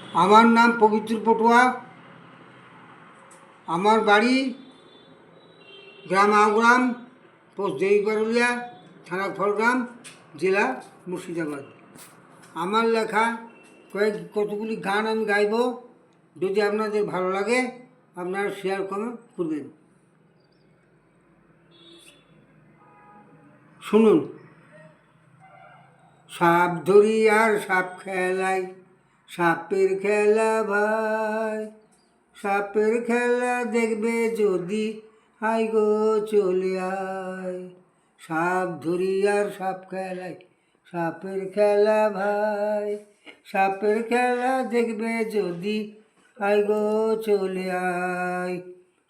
আমার নাম পবিত্র পটুয়া। আমার বাড়ি গ্রাম আউগ্রাম, পোস্ট দেইপারুলিয়া, থানা খড়গ্রাম, জেলা মুর্শিদাবাদ। আমার লেখা কতগুলি গান আমি গাইব। যদি আপনাদের ভালো লাগে আপনারা শেয়ার কমেন্ট করবেন। শুনুন। সাপ ধরি আর সাপ খেলাই, সাপের খেলা ভাই, সাপের খেলা দেখবে যদি, আই গো চলে আয়। সাপ ধরি আর সাপ খেলাই, সাপের খেলা ভাই, সাপের খেলা দেখবে যদি, আই গো চলে আয়।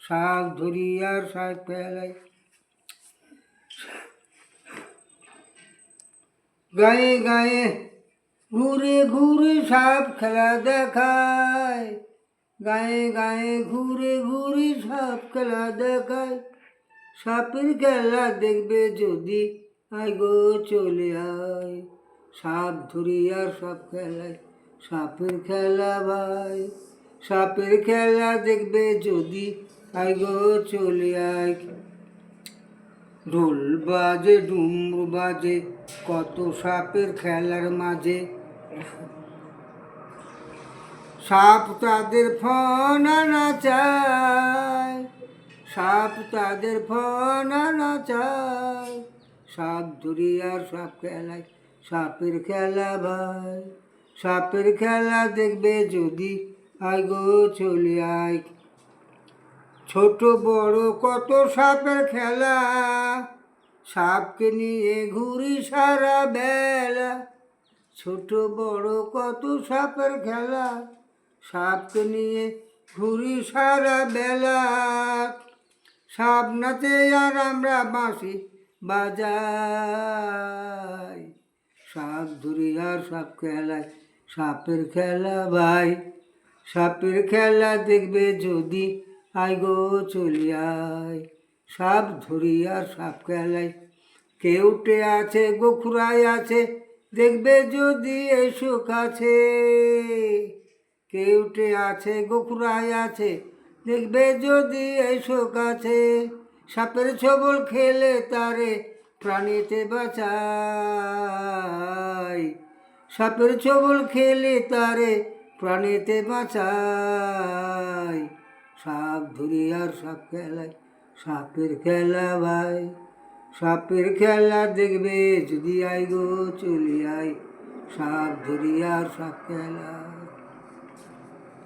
সাপ ধরি আর সাপ খেলাই। গায়ে গায়ে ঘুরে ঘুরে সাপ খেলা দেখায়, গায়ে গায়ে ঘুরে ঘুরে সাপ খেলা দেখায়। সাপের খেলা দেখবে যদি, আয় গো চলে আয়। সাপ ধরি আর সাপ খেলায়, সাপের খেলা ভাই, সাপের খেলা দেখবে যদি, আয় গো চলে আয়। ঢোল বাজে ডুমরু বাজে কত সাপের খেলার মাঝে, সাপ তাদের ফনা নাচায়, সাপ তাদের ফনা নাচায়। সাপ ধরি আর সাপ খেলায়, সাপের খেলা ভাই, সাপের খেলা দেখবে যদি, আয় গো চলে আয়। ছোট বড় কত সাপের খেলা, সাপকে নিয়ে ঘুরি সারা বেলা। ছোট বড় কত সাপের খেলা, সাপকে নিয়ে ঘুরি সারা বেলা। সাপ নাচে আর আমরা বাঁশি বাজাই, সাপ ধরি আর সাপ খেলায়, সাপের খেলা ভাই, সাপের খেলা দেখবে যদি, আয় গো চলে আয়। সাপ ধরি আর সাপ খেলায়। কেউটে আছে গোখুরাই আছে দেখবে যদি এসো কাছে, কেউটে আছে গোখুরাই আছে দেখবে যদি এসো কাছে। সাপের ছবল খেলে তারে প্রাণীতে বাঁচায়, সাপের ছবল খেলে তারে প্রাণীতে বাঁচায়। সাপ ধরি আর সাপ খেলায়, সাপের খেলা ভাই, সাপের খেলা দেখবে যদি, আয় গো চলে আয়। সাপ ধরি আর সাপ খেলা।